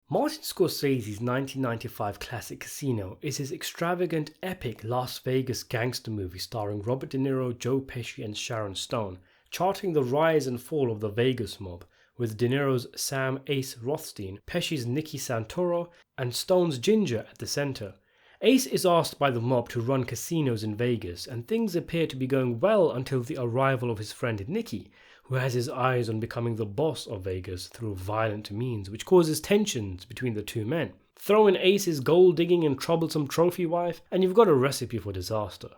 Martin Scorsese's 1995 classic Casino is his extravagant, epic Las Vegas gangster movie starring Robert De Niro, Joe Pesci and Sharon Stone, charting the rise and fall of the Vegas mob, with De Niro's Sam Ace Rothstein, Pesci's Nicky Santoro, and Stone's Ginger at the center. Ace is asked by the mob to run casinos in Vegas, and things appear to be going well until the arrival of his friend Nicky, who has his eyes on becoming the boss of Vegas through violent means, which causes tensions between the two men. Throw in Ace's gold-digging and troublesome trophy wife, and you've got a recipe for disaster.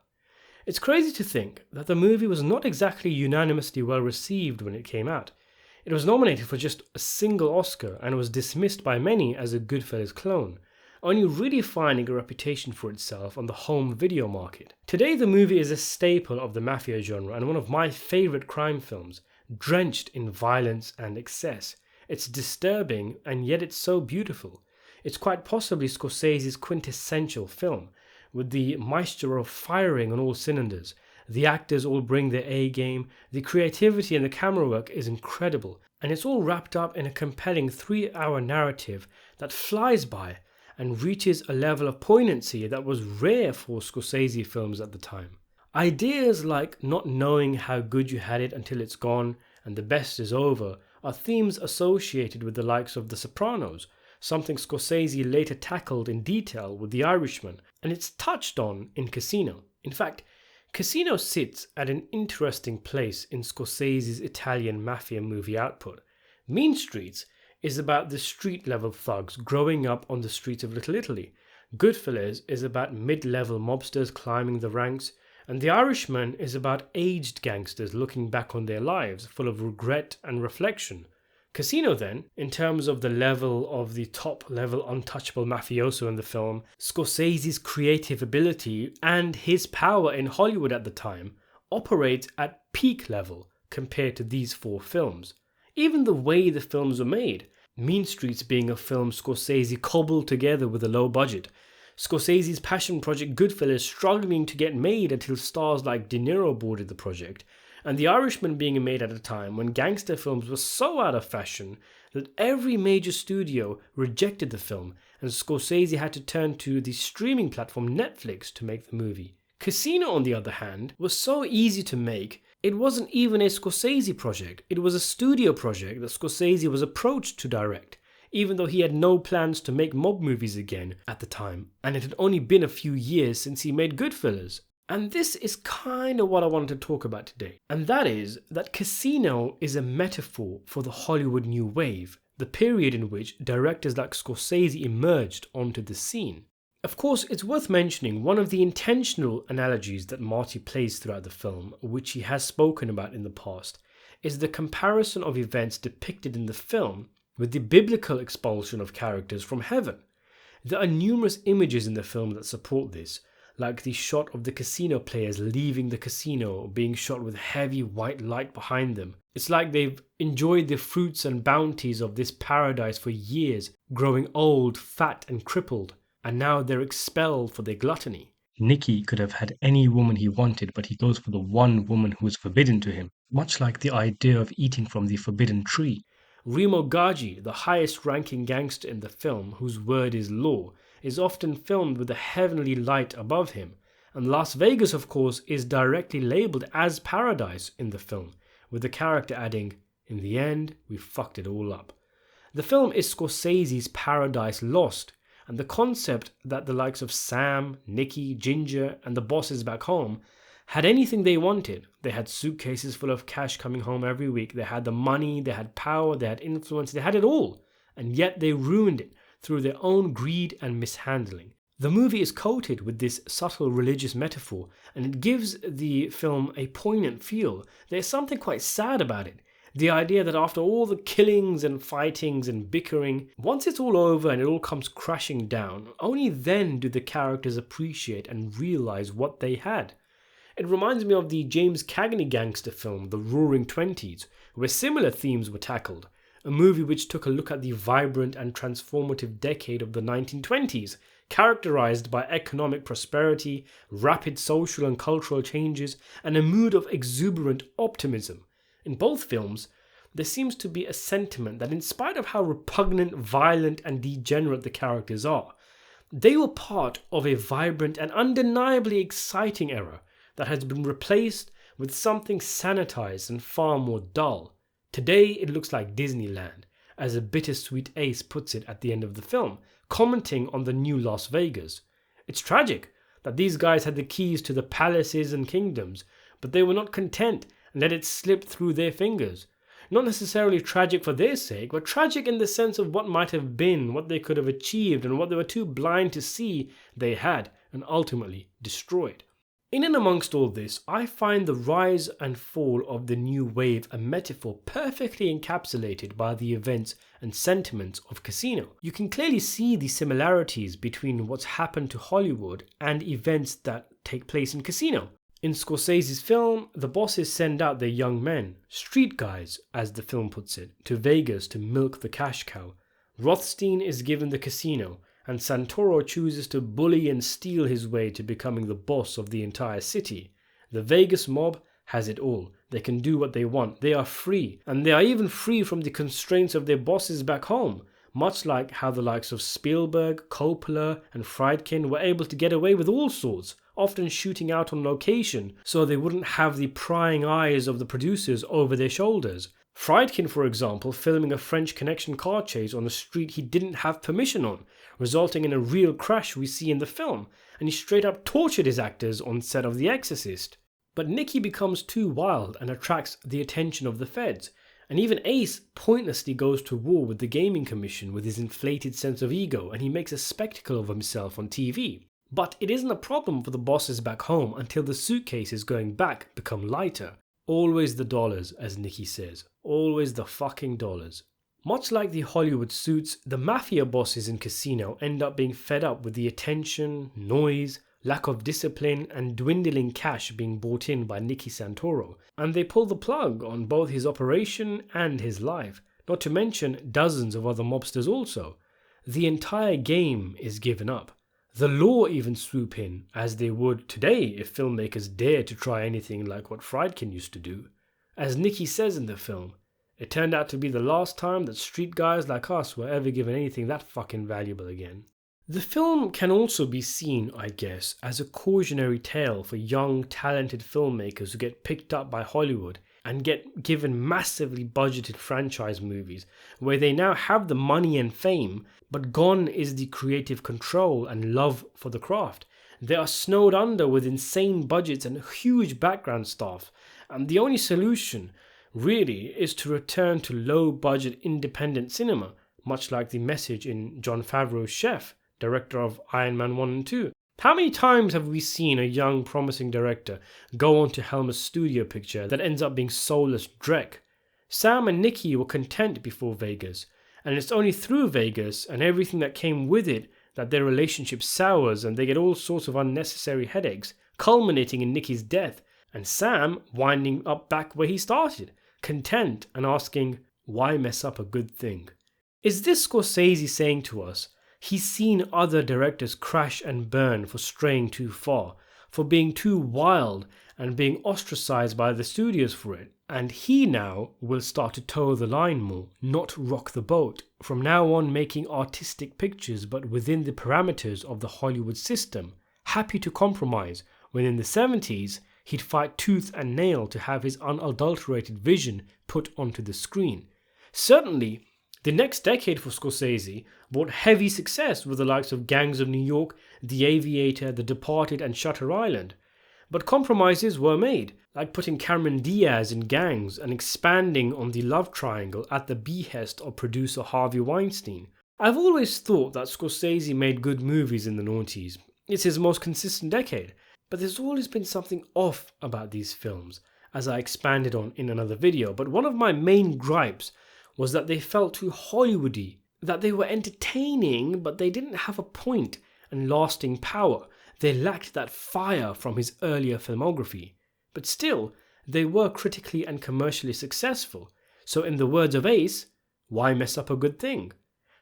It's crazy to think that the movie was not exactly unanimously well received when it came out. It was nominated for just a single Oscar and was dismissed by many as a Goodfellas clone, only really finding a reputation for itself on the home video market. Today the movie is a staple of the Mafia genre and one of my favourite crime films, drenched in violence and excess. It's disturbing and yet it's so beautiful. It's quite possibly Scorsese's quintessential film, with the maestro firing on all cylinders. The actors all bring their A game, the creativity and the camera work is incredible, and it's all wrapped up in a compelling 3-hour narrative that flies by and reaches a level of poignancy that was rare for Scorsese films at the time. Ideas like not knowing how good you had it until it's gone and the best is over are themes associated with the likes of The Sopranos, something Scorsese later tackled in detail with The Irishman, and it's touched on in Casino. In fact, Casino sits at an interesting place in Scorsese's Italian mafia movie output. Mean Streets is about the street-level thugs growing up on the streets of Little Italy. Goodfellas is about mid-level mobsters climbing the ranks, and The Irishman is about aged gangsters looking back on their lives, full of regret and reflection. Casino then, in terms of the level of the top-level untouchable mafioso in the film, Scorsese's creative ability and his power in Hollywood at the time operate at peak level compared to these four films. Even the way the films were made, Mean Streets being a film Scorsese cobbled together with a low budget, Scorsese's passion project Goodfellas struggling to get made until stars like De Niro boarded the project, and The Irishman being made at a time when gangster films were so out of fashion that every major studio rejected the film and Scorsese had to turn to the streaming platform Netflix to make the movie. Casino, on the other hand, was so easy to make, it wasn't even a Scorsese project, it was a studio project that Scorsese was approached to direct, even though he had no plans to make mob movies again at the time, and it had only been a few years since he made Goodfellas. And this is kind of what I wanted to talk about today, and that is that Casino is a metaphor for the Hollywood New Wave, the period in which directors like Scorsese emerged onto the scene. Of course, it's worth mentioning one of the intentional analogies that Marty plays throughout the film, which he has spoken about in the past, is the comparison of events depicted in the film with the biblical expulsion of characters from heaven. There are numerous images in the film that support this, like the shot of the casino players leaving the casino being shot with heavy white light behind them. It's like they've enjoyed the fruits and bounties of this paradise for years, growing old, fat and crippled, and now they're expelled for their gluttony. Nicky could have had any woman he wanted, but he goes for the one woman who is forbidden to him, much like the idea of eating from the forbidden tree. Remo Gaji, the highest-ranking gangster in the film, whose word is law, is often filmed with a heavenly light above him, and Las Vegas, of course, is directly labelled as paradise in the film, with the character adding, "In the end, we fucked it all up." The film is Scorsese's Paradise Lost, and the concept that the likes of Sam, Nicky, Ginger, and the bosses back home had anything they wanted. They had suitcases full of cash coming home every week. They had the money, they had power, they had influence, they had it all. And yet they ruined it through their own greed and mishandling. The movie is coated with this subtle religious metaphor, and it gives the film a poignant feel. There's something quite sad about it. The idea that after all the killings and fightings and bickering, once it's all over and it all comes crashing down, only then do the characters appreciate and realize what they had. It reminds me of the James Cagney gangster film, The Roaring Twenties, where similar themes were tackled, a movie which took a look at the vibrant and transformative decade of the 1920s, characterized by economic prosperity, rapid social and cultural changes, and a mood of exuberant optimism. In both films, there seems to be a sentiment that in spite of how repugnant, violent and degenerate the characters are, they were part of a vibrant and undeniably exciting era that has been replaced with something sanitized and far more dull. Today it looks like Disneyland, as a bittersweet Ace puts it at the end of the film, commenting on the new Las Vegas. It's tragic that these guys had the keys to the palaces and kingdoms, but they were not content and let it slip through their fingers. Not necessarily tragic for their sake, but tragic in the sense of what might have been, what they could have achieved, and what they were too blind to see they had, and ultimately destroyed. In and amongst all this, I find the rise and fall of the new wave a metaphor perfectly encapsulated by the events and sentiments of Casino. You can clearly see the similarities between what's happened to Hollywood and events that take place in Casino. In Scorsese's film, the bosses send out their young men, street guys as the film puts it, to Vegas to milk the cash cow. Rothstein is given the casino, and Santoro chooses to bully and steal his way to becoming the boss of the entire city. The Vegas mob has it all. They can do what they want. They are free, and they are even free from the constraints of their bosses back home, much like how the likes of Spielberg, Coppola and Friedkin were able to get away with all sorts, often shooting out on location so they wouldn't have the prying eyes of the producers over their shoulders. Friedkin, for example, filming a French Connection car chase on a street he didn't have permission on, resulting in a real crash we see in the film, and he straight up tortured his actors on set of The Exorcist. But Nicky becomes too wild and attracts the attention of the feds, and even Ace pointlessly goes to war with the Gaming Commission with his inflated sense of ego, and he makes a spectacle of himself on TV. But it isn't a problem for the bosses back home until the suitcases going back become lighter. Always the dollars, as Nicky says. Always the fucking dollars. Much like the Hollywood suits, the Mafia bosses in Casino end up being fed up with the attention, noise, lack of discipline and dwindling cash being brought in by Nicky Santoro, and they pull the plug on both his operation and his life, not to mention dozens of other mobsters also. The entire game is given up. The law even swoop in, as they would today if filmmakers dared to try anything like what Friedkin used to do. As Nicky says in the film, it turned out to be the last time that street guys like us were ever given anything that fucking valuable again. The film can also be seen, I guess, as a cautionary tale for young, talented filmmakers who get picked up by Hollywood and get given massively budgeted franchise movies where they now have the money and fame, but gone is the creative control and love for the craft. They are snowed under with insane budgets and huge background staff, and the only solution really is to return to low-budget independent cinema, much like the message in Jon Favreau's Chef, director of Iron Man 1 and 2. How many times have we seen a young promising director go on to helm a studio picture that ends up being soulless dreck? Sam and Nicky were content before Vegas, and it's only through Vegas and everything that came with it that their relationship sours and they get all sorts of unnecessary headaches, culminating in Nicky's death, and Sam winding up back where he started, content and asking, why mess up a good thing? Is this Scorsese saying to us, he's seen other directors crash and burn for straying too far, for being too wild and being ostracized by the studios for it, and he now will start to toe the line more, not rock the boat, from now on making artistic pictures but within the parameters of the Hollywood system, happy to compromise, when in the 70s he'd fight tooth and nail to have his unadulterated vision put onto the screen. Certainly, the next decade for Scorsese brought heavy success with the likes of Gangs of New York, The Aviator, The Departed and Shutter Island. But compromises were made, like putting Cameron Diaz in Gangs and expanding on the love triangle at the behest of producer Harvey Weinstein. I've always thought that Scorsese made good movies in the noughties. It's his most consistent decade. But there's always been something off about these films, as I expanded on in another video. But one of my main gripes was that they felt too Hollywoody, that they were entertaining but they didn't have a point and lasting power. They lacked that fire from his earlier filmography. But still, they were critically and commercially successful. So in the words of Ace, why mess up a good thing?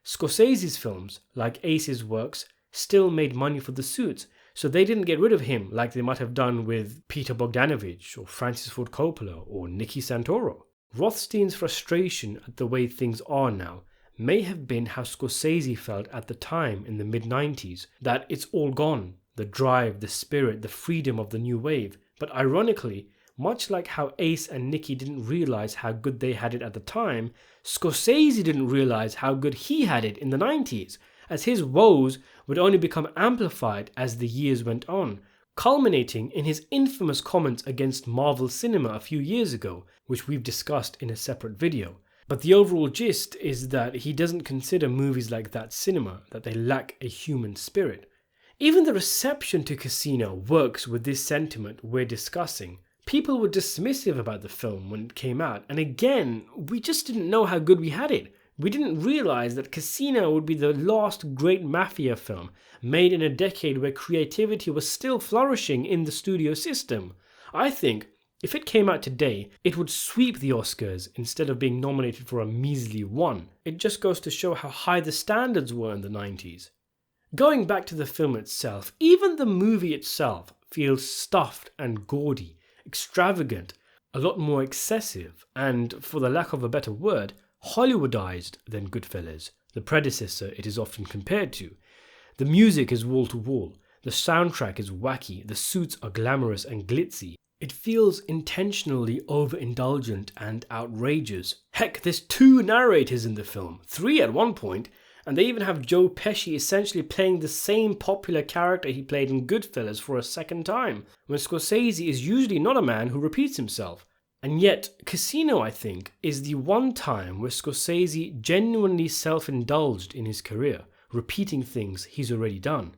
Scorsese's films, like Ace's works, still made money for the suits, so they didn't get rid of him like they might have done with Peter Bogdanovich or Francis Ford Coppola or Nicky Santoro. Rothstein's frustration at the way things are now may have been how Scorsese felt at the time in the mid-90s, that it's all gone, the drive, the spirit, the freedom of the new wave. But ironically, much like how Ace and Nicky didn't realize how good they had it at the time, Scorsese didn't realize how good he had it in the 90s, as his woes would only become amplified as the years went on, culminating in his infamous comments against Marvel cinema a few years ago, which we've discussed in a separate video. But the overall gist is that he doesn't consider movies like that cinema, that they lack a human spirit. Even the reception to Casino works with this sentiment we're discussing. People were dismissive about the film when it came out, and again, we just didn't know how good we had it. We didn't realize that Casino would be the last great Mafia film, made in a decade where creativity was still flourishing in the studio system. I think if it came out today, it would sweep the Oscars instead of being nominated for a measly one. It just goes to show how high the standards were in the 90s. Going back to the film itself, even the movie itself feels stuffed and gaudy, extravagant, a lot more excessive, and, for the lack of a better word, Hollywoodized than Goodfellas, the predecessor it is often compared to. The music is wall to wall, the soundtrack is wacky, the suits are glamorous and glitzy. It feels intentionally overindulgent and outrageous. Heck, there's 2 narrators in the film, 3 at one point, and they even have Joe Pesci essentially playing the same popular character he played in Goodfellas for a second time, when Scorsese is usually not a man who repeats himself. And yet, Casino, I think, is the one time where Scorsese genuinely self-indulged in his career, repeating things he's already done.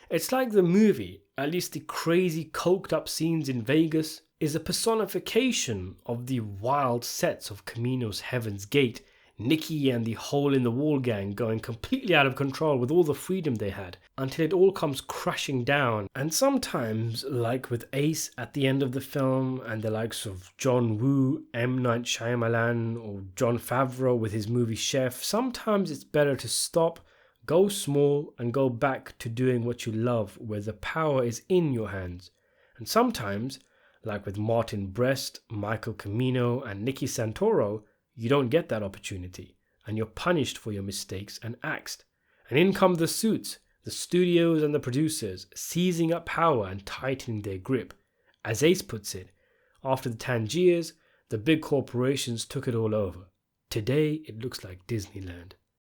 It's like the movie, at least the crazy coked up scenes in Vegas, is a personification of the wild sets of Camino's Heaven's Gate, Nicky and the Hole in the Wall gang going completely out of control with all the freedom they had, until it all comes crashing down. And sometimes, like with Ace at the end of the film, and the likes of John Woo, M. Night Shyamalan, or Jon Favreau with his movie Chef, sometimes it's better to stop, go small, and go back to doing what you love, where the power is in your hands. And sometimes, like with Martin Brest, Michael Cimino, and Nicky Santoro, you don't get that opportunity, and you're punished for your mistakes and axed. And in come the suits, the studios and the producers, seizing up power and tightening their grip. As Ace puts it, after the Tangiers, the big corporations took it all over. Today, it looks like Disneyland.